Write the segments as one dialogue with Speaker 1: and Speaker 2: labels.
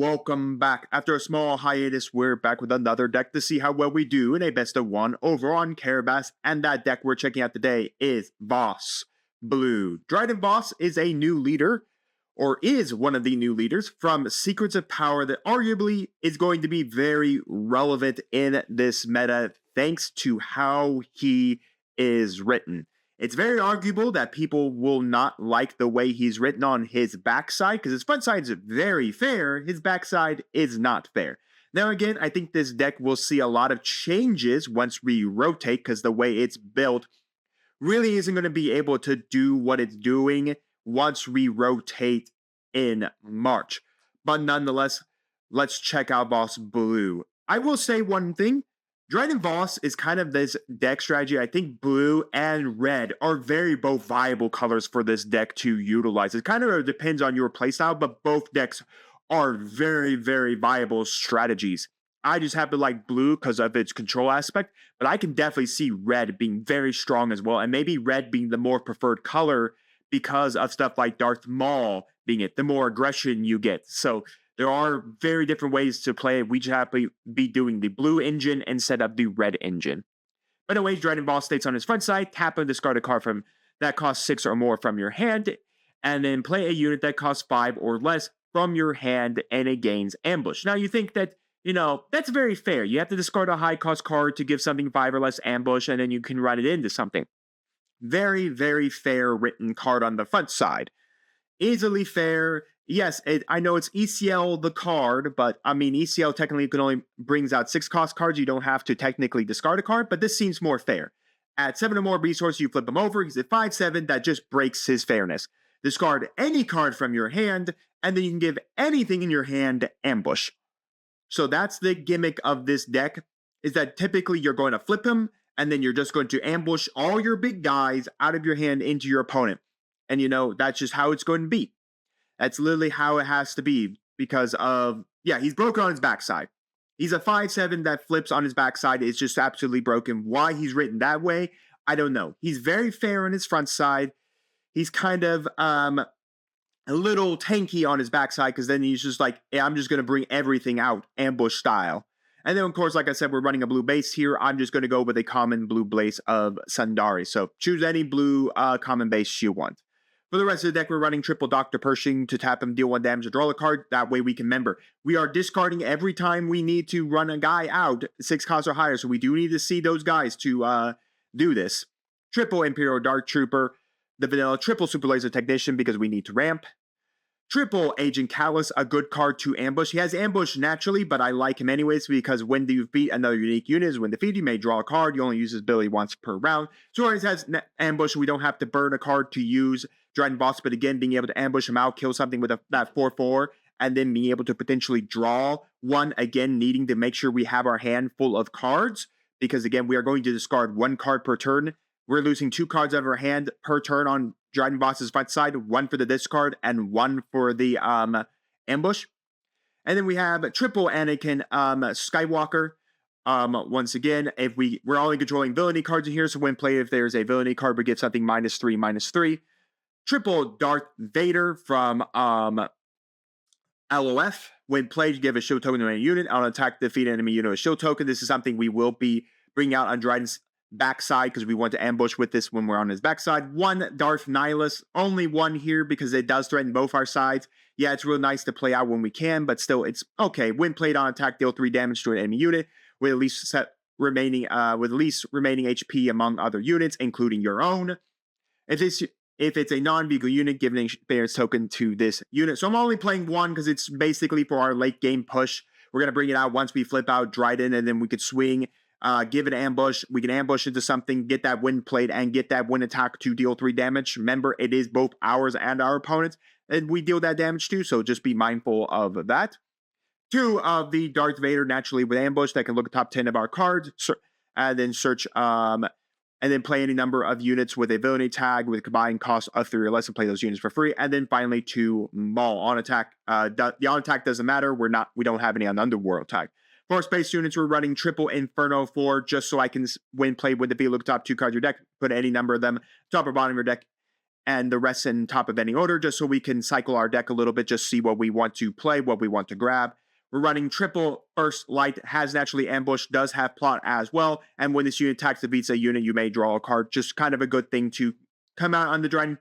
Speaker 1: welcome back. After a small hiatus, we're back with another deck to see how well we do in a best of one over on Carabas, and that deck we're checking out today is Vos Blue. Dryden Vos is a new leader, or is one of the new leaders from Secrets of Power that arguably is going to be very relevant in this meta thanks to how he is written. It's very arguable that people will not like the way he's written on his backside, because his front side is very fair, his backside is not fair. Now again, I think this deck will see a lot of changes once we rotate, because the way it's built really isn't going to be able to do what it's doing once we rotate in March. But nonetheless, let's check out Vos Blue. I will say one thing. Dryden Vos is kind of this deck strategy. I think blue and red are very both viable colors for this deck to utilize. It kind of depends on your playstyle, but both decks are very, very viable strategies. I just happen to like blue because of its control aspect, but I can definitely see red being very strong as well, and maybe red being the more preferred color because of stuff like Darth Maul being it, the more aggression you get. So there are very different ways to play it. We just have to be doing the blue engine instead of the red engine. But anyways, Dryden Vos states on his front side, tap and discard a card from that costs 6 or more from your hand, and then play a unit that costs 5 or less from your hand, and it gains ambush. Now you think that, that's very fair. You have to discard a high cost card to give something 5 or less ambush, and then you can run it into something. Very, very fair written card on the front side. Easily fair. Yes, I know it's 𝐒𝐓𝐾𝐿 the card, but I mean, 𝐒𝐓𝐾 technically can only brings out 6 cost cards. You don't have to technically discard a card, but this seems more fair. At 7 or more resources, you flip him over. He's at 5/7. That just breaks his fairness. Discard any card from your hand, and then you can give anything in your hand ambush. So that's the gimmick of this deck, is that typically you're going to flip him, and then you're just going to ambush all your big guys out of your hand into your opponent. And that's just how it's going to be. That's literally how it has to be because of, he's broken on his backside. He's a 5/7 that flips on his backside. It's just absolutely broken. Why he's written that way, I don't know. He's very fair on his front side. He's kind of a little tanky on his backside because then he's just like, hey, I'm just going to bring everything out, ambush style. And then, of course, like I said, we're running a blue base here. I'm just going to go with a common blue base of Sundari. So choose any blue common base you want. For the rest of the deck, we're running triple Dr. Pershing to tap him, deal 1 damage, or draw a card. That way we can remember. We are discarding every time we need to run a guy out 6 costs or higher, so we do need to see those guys to do this. Triple Imperial Dark Trooper, the vanilla triple Super Laser Technician because we need to ramp. Triple Agent Callus, a good card to ambush. He has ambush naturally, but I like him anyways because when you beat another unique unit, when defeated, you may draw a card. You only use his ability once per round. So always has ambush. We don't have to burn a card to use Dryden Vos, but again, being able to ambush him out, kill something with that 4/4, and then being able to potentially draw one, again, needing to make sure we have our hand full of cards, because again, we are going to discard 1 card per turn. We're losing 2 cards out of our hand per turn on Dryden Vos's front side, 1 for the discard and 1 for the ambush. And then we have triple Anakin Skywalker. Once again, if we're only controlling villainy cards in here, so when played, if there's a villainy card, we get something -3/-3. Triple Darth Vader from LOF. When played, you give a shield token to any unit. On attack, defeat enemy unit with shield token. This is something we will be bringing out on Dryden's backside because we want to ambush with this when we're on his backside. 1 Darth Nihilus. Only 1 here because it does threaten both our sides. Yeah, it's real nice to play out when we can, but still, it's okay. When played on attack, deal 3 damage to an enemy unit with at least remaining HP among other units, including your own. If it's a non-vehicle unit, give an experience token to this unit. So I'm only playing 1 because it's basically for our late game push. We're going to bring it out once we flip out Dryden, and then we could swing, give it an ambush. We can ambush into something, get that wind plate, and get that wind attack to deal 3 damage. Remember, it is both ours and our opponent's, and we deal that damage too, so just be mindful of that. 2 of the Darth Vader, naturally with ambush, that can look at top 10 of our cards, and then search... and then play any number of units with a villainy tag with combined cost of 3 or less and play those units for free. And then finally 2 Maul on attack. The on attack doesn't matter. We don't have any on underworld tag. For space units, we're running triple Inferno 4 just so I can, when played with the V, look top 2 cards of your deck, put any number of them top or bottom of your deck and the rest in top of any order, just so we can cycle our deck a little bit, just see what we want to play, what we want to grab. We're running triple First Light, has naturally ambush, does have plot as well, and when this unit attacks defeats a unit, you may draw a card. Just kind of a good thing to come out on the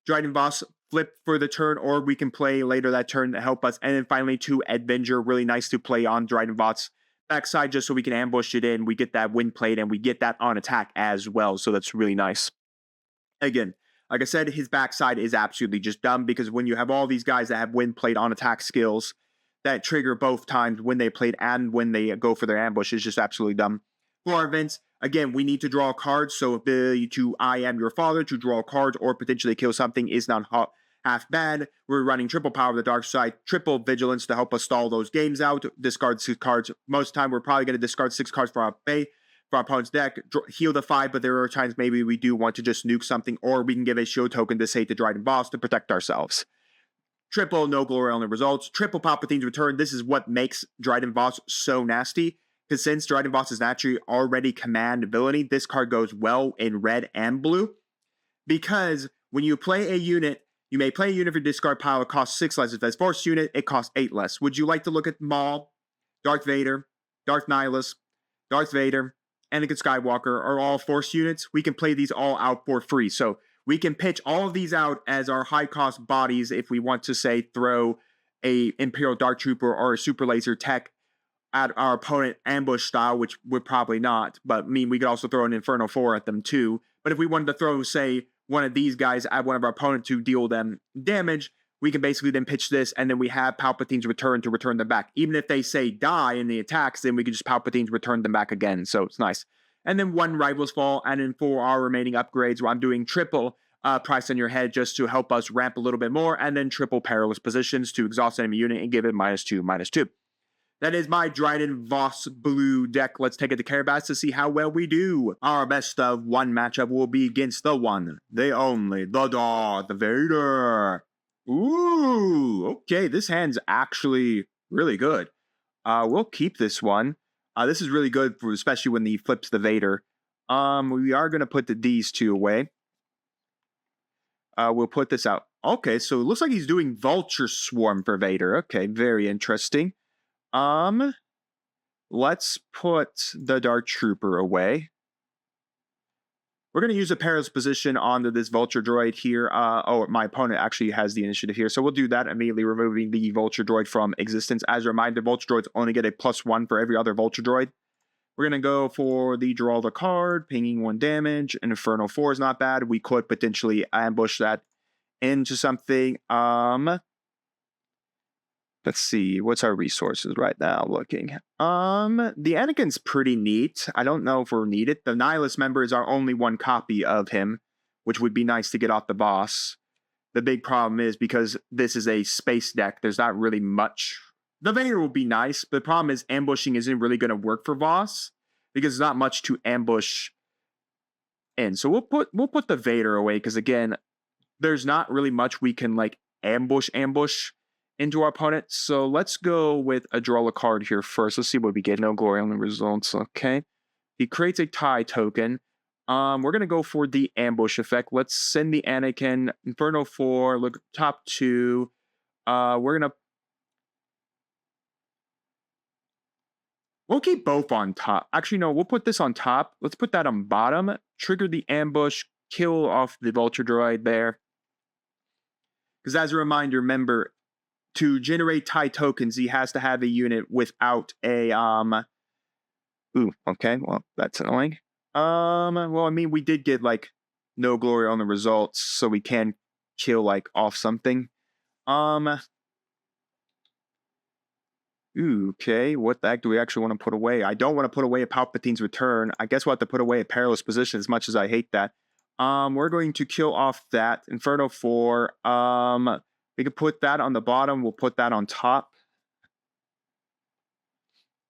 Speaker 1: Dryden Vos, flip for the turn, or we can play later that turn to help us. And then finally, 2 Avenger, really nice to play on Dryden Vos backside, just so we can ambush it in. We get that wind plate, and we get that on attack as well, so that's really nice. Again, like I said, his backside is absolutely just dumb, because when you have all these guys that have wind plate on attack skills that trigger both times when they played and when they go for their ambush, is just absolutely dumb. For our events, again, we need to draw cards, so ability to I Am Your Father, to draw cards or potentially kill something is not half bad. We're running triple Power of the Dark Side, triple Vigilance to help us stall those games out, discard 6 cards. Most of the time, we're probably going to discard 6 cards for our opponent's deck, heal the 5, but there are times maybe we do want to just nuke something, or we can give a shield token to say to Dryden Vos to protect ourselves. Triple No Glory Only results, triple Palpatine's Return. This is what makes Dryden Vos so nasty, because since Dryden Vos is naturally already command ability, this card goes well in red and blue, because when you play a unit, you may play a unit for discard pile, it costs 6 less. If it's Force unit, it costs 8 less. Would you like to look at Maul, Darth Vader, Darth Nihilus, Darth Vader, Anakin Skywalker are all Force units? We can play these all out for free. So we can pitch all of these out as our high-cost bodies if we want to, say, throw a Imperial Dark Trooper or a Super Laser Tech at our opponent ambush style, which would probably not. But, I mean, we could also throw an Inferno 4 at them, too. But if we wanted to throw, say, one of these guys at one of our opponents to deal them damage, we can basically then pitch this, and then we have Palpatine's Return to return them back. Even if they say die in the attacks, then we can just Palpatine's Return them back again. So it's nice. And then 1 Rival's Fall, and then for our remaining upgrades, where I'm doing triple Price on Your Head just to help us ramp a little bit more, and then triple Perilous Positions to exhaust enemy unit and give it -2/-2. That is my Dryden Vos Blue deck. Let's take it to Carabas to see how well we do. Our best of 1 matchup will be against the one, the only, the Darth Vader. Ooh, okay, this hand's actually really good. We'll keep this one. This is really good, for especially when he flips the Vader. We are going to put these 2 away. We'll put this out. Okay, so it looks like he's doing Vulture Swarm for Vader. Okay, very interesting. Let's put the Dark Trooper away. We're going to use a Perilous Position onto this Vulture Droid here. My opponent actually has the initiative here, so we'll do that, immediately removing the Vulture Droid from existence. As a reminder, Vulture Droids only get a +1 for every other Vulture Droid. We're going to go for the draw the card, pinging 1 damage. An Inferno 4 is not bad. We could potentially ambush that into something. Let's see, what's our resources right now looking? The Anakin's pretty neat. I don't know if we're needed. The Nihilus member is our only 1 copy of him, which would be nice to get off the boss. The big problem is, because this is a space deck, there's not really much. The Vader will be nice, but the problem is ambushing isn't really going to work for Vos, because there's not much to ambush in. So we'll put the Vader away, because again, there's not really much we can like ambush into our opponent. So let's go with a draw a card here first. Let's see what we get. No glory only results. Okay. He creates a tie token. We're going to go for the ambush effect. Let's send the Anakin. Inferno 4. Look, top 2. We'll keep both on top. Actually, no, we'll put this on top. Let's put that on bottom. Trigger the ambush. Kill off the Vulture Droid there. Because as a reminder, remember, to generate tie tokens, he has to have a unit without a, Ooh, okay, well, that's annoying. Well, I mean, we did get, like, no glory on the results, so we can kill, like, off something. Ooh, okay, what the heck do we actually want to put away? I don't want to put away a Palpatine's Return. I guess we'll have to put away a Perilous Position, as much as I hate that. We're going to kill off that Inferno 4. We can put that on the bottom. We'll put that on top.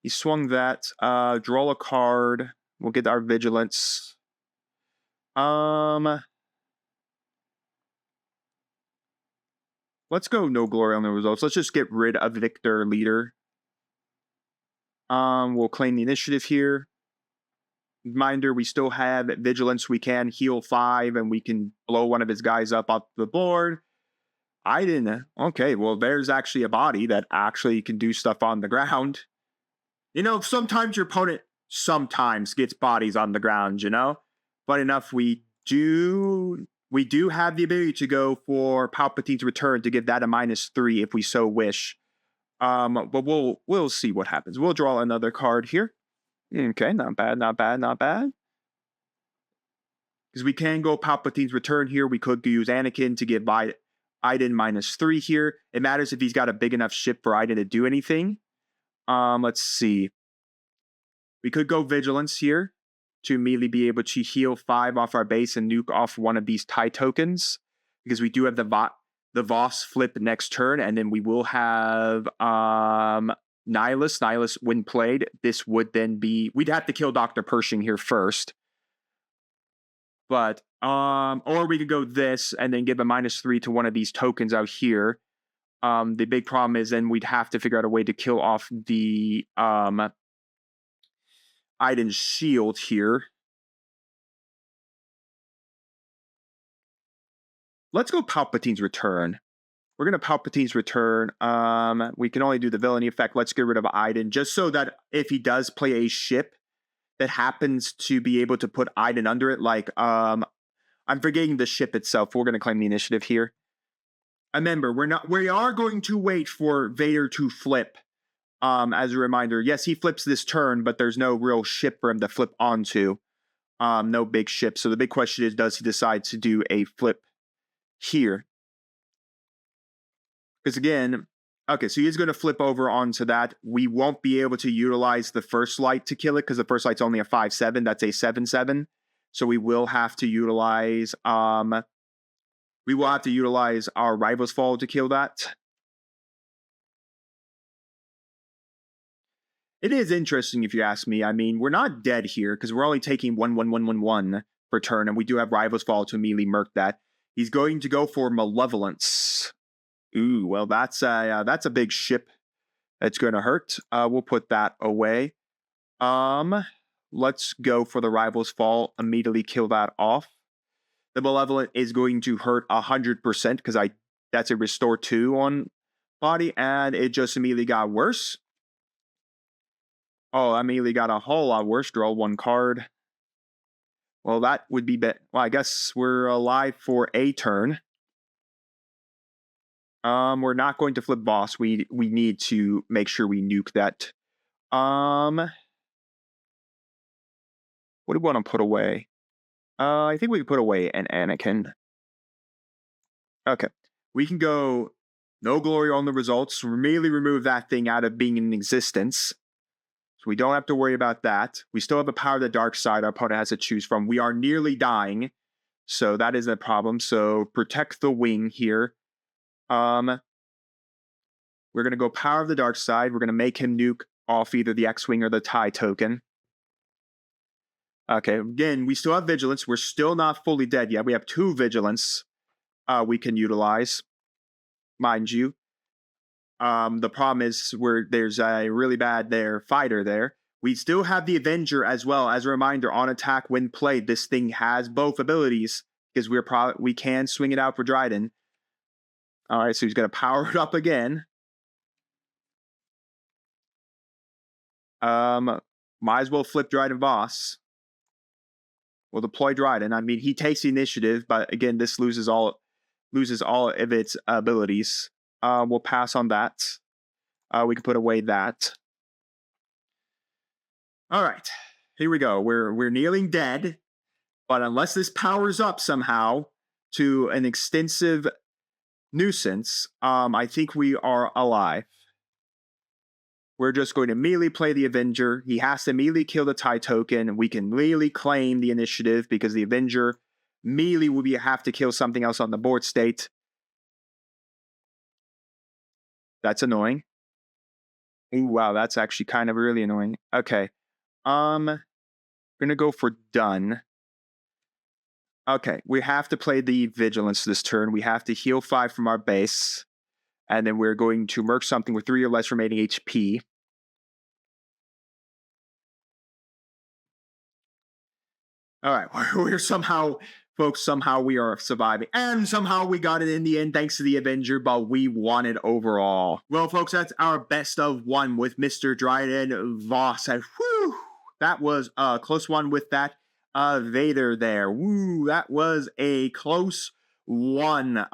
Speaker 1: He swung that. Draw a card. We'll get our Vigilance. Let's go no glory on the results. Let's just get rid of Victor Leader. We'll claim the initiative here. reminder, we still have Vigilance. We can heal 5, and we can blow one of his guys up off the board. I didn't. Okay, well, there's actually a body that actually can do stuff on the ground. You know, sometimes your opponent sometimes gets bodies on the ground, you know? But enough, we do have the ability to go for Palpatine's Return to give that a -3 if we so wish. But we'll see what happens. We'll draw another card here. Okay, not bad, not bad, not bad. Because we can go Palpatine's Return here. We could use Anakin to give Iden -3 here. It matters if he's got a big enough ship for Iden to do anything. Let's see. We could go Vigilance here to immediately be able to heal 5 off our base and nuke off one of these TIE tokens. Because we do have the Vos flip next turn, and then we will have Nihilus. Nihilus, when played, this would then be... We'd have to kill Dr. Pershing here first. But, or we could go this and then give a -3 to one of these tokens out here. The big problem is then we'd have to figure out a way to kill off the Iden's shield here. Let's go Palpatine's Return. We're going to Palpatine's Return. We can only do the villainy effect. Let's get rid of Iden, just so that if he does play a ship that happens to be able to put Iden under it, like, I'm forgetting the ship itself. We're going to claim the initiative here. Remember, we are going to wait for Vader to flip. As a reminder, yes, he flips this turn, but there's no real ship for him to flip onto. No big ship. So the big question is, does he decide to do a flip here? Because again, okay, so he is going to flip over onto that. We won't be able to utilize the first light to kill it because the first light's only a 5/7. That's a 7/7. So we will have to utilize our Rival's Fall to kill that. It is interesting if you ask me. I mean, we're not dead here because we're only taking 1/1/1/1/1 per turn, and we do have Rival's Fall to immediately murk that. He's going to go for Malevolence. Ooh, well, that's a big ship. That's going to hurt. We'll put that away. Let's go for the Rival's Fall. Immediately kill that off. The Malevolent is going to hurt 100% because that's a Restore 2 on body, and it just immediately got worse. Oh, I immediately got a whole lot worse. Draw 1 card. Well, that would be well, I guess we're alive for a turn. We're not going to flip Boss. We need to make sure we nuke that. What do we want to put away? I think we can put away an Anakin. Okay. We can go no glory on the results. Immediately remove that thing out of being in existence. So we don't have to worry about that. We still have a Power of the Dark Side our opponent has to choose from. We are nearly dying. So that is a problem. So protect the wing here. We're going to go Power of the Dark Side. We're going to make him nuke off either the X-Wing or the TIE token. Okay, again, we still have Vigilance. We're still not fully dead yet. We have 2 Vigilance we can utilize, mind you. The problem is there's a really bad fighter there. We still have the Avenger as well. As a reminder, on attack when played, this thing has both abilities because we can swing it out for Dryden. All right, so he's going to power it up again. Might as well flip Dryden Vos. We'll deploy Dryden. I mean, he takes the initiative, but again, this loses all of its abilities. We'll pass on that. We can put away that. All right, here we go. We're nearly dead, but unless this powers up somehow to an extensive nuisance, I think we are alive. We're just going to immediately play the Avenger. He has to immediately kill the TIE token. We can immediately claim the initiative because the Avenger immediately will have to kill something else on the board state. That's annoying. Ooh, wow, that's actually kind of really annoying. Okay. We're going to go for done. Okay, we have to play the Vigilance this turn. We have to heal 5 from our base. And then we're going to merc something with 3 or less remaining HP. All right, we're somehow, folks, somehow we are surviving. And somehow we got it in the end thanks to the Avenger, but we won it overall. Well, folks, that's our best of one with Mr. Dryden Vos. And whew, that was a close one with that Vader there. Woo, that was a close one.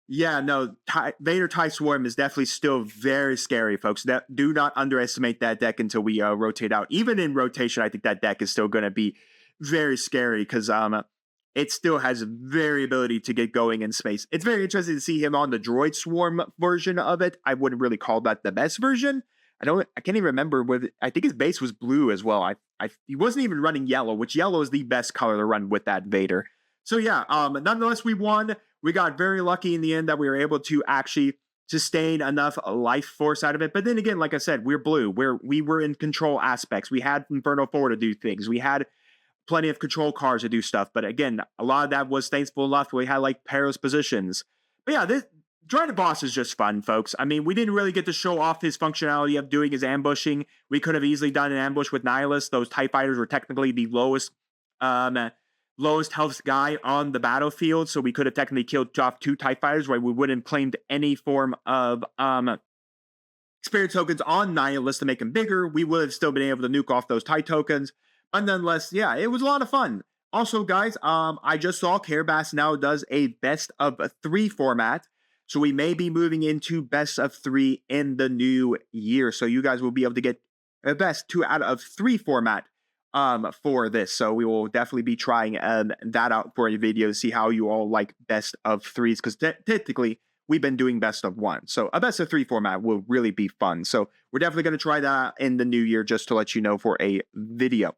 Speaker 1: Yeah, no, Vader TIE Swarm is definitely still very scary, folks. Do not underestimate that deck until we rotate out. Even in rotation, I think that deck is still going to be very scary because it still has variability to get going in space. It's very interesting to see him on the Droid Swarm version of it. I wouldn't really call that the best version. I can't even remember whether, I think his base was blue as well. He wasn't even running yellow, which yellow is the best color to run with that Vader. So yeah, nonetheless, we won. We got very lucky in the end that we were able to actually sustain enough life force out of it. But then again, like I said, we're blue. We were in control aspects. We had Inferno 4 to do things. We had plenty of control cards to do stuff. But again, a lot of that was thankful enough. We had like perilous positions. But yeah, this Dryden Vos is just fun, folks. I mean, we didn't really get to show off his functionality of doing his ambushing. We could have easily done an ambush with Nihilus. Those TIE fighters were technically the lowest health guy on the battlefield, so we could have technically killed off 2 TIE fighters, where we wouldn't have claimed any form of spirit tokens on Nihilus to make him bigger. We would have still been able to nuke off those TIE tokens. But nonetheless, yeah, it was a lot of fun. Also, guys, I just saw 𝐒𝐐 now does a best of 3 format. So we may be moving into best of 3 in the new year. So you guys will be able to get a best 2 out of 3 format for this. So we will definitely be trying that out for a video to see how you all like best of 3s, because technically we've been doing best of 1. So a best of 3 format will really be fun. So we're definitely going to try that in the new year, just to let you know for a video.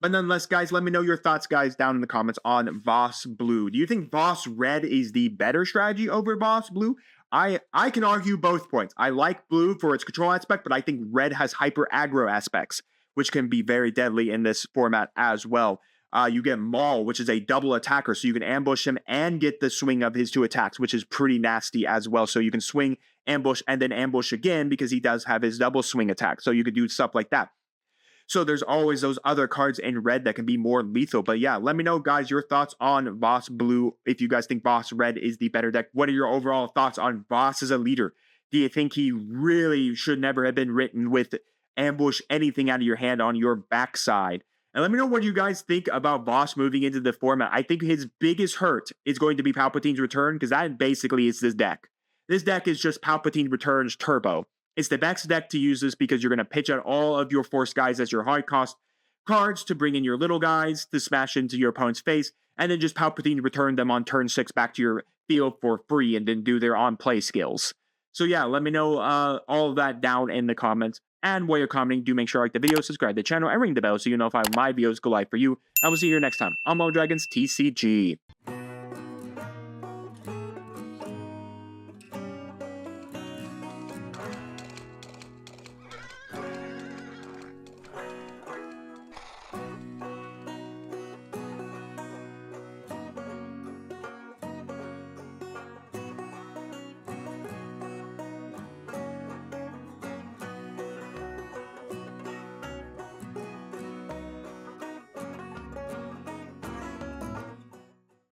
Speaker 1: But nonetheless, guys, let me know your thoughts, guys, down in the comments on Vos Blue. Do you think Vos Red is the better strategy over Vos Blue? I can argue both points. I like Blue for its control aspect, but I think Red has hyper aggro aspects, which can be very deadly in this format as well. You get Maul, which is a double attacker, so you can ambush him and get the swing of his 2 attacks, which is pretty nasty as well. So you can swing, ambush, and then ambush again because he does have his double swing attack. So you could do stuff like that. So there's always those other cards in red that can be more lethal. But yeah, let me know, guys, your thoughts on Vos Blue. If you guys think Vos Red is the better deck, what are your overall thoughts on Vos as a leader? Do you think he really should never have been written with ambush anything out of your hand on your backside? And let me know what you guys think about Vos moving into the format. I think his biggest hurt is going to be Palpatine's Return, because that basically is this deck. This deck is just Palpatine Returns Turbo. It's the best deck to use this because you're going to pitch out all of your force guys as your high cost cards to bring in your little guys to smash into your opponent's face, and then just Palpatine return them on turn 6 back to your field for free and then do their on-play skills. So yeah, let me know all of that down in the comments. And while you're commenting, do make sure to like the video, subscribe to the channel, and ring the bell so you know if my videos go live for you. I will see you here next time on Dragons TCG.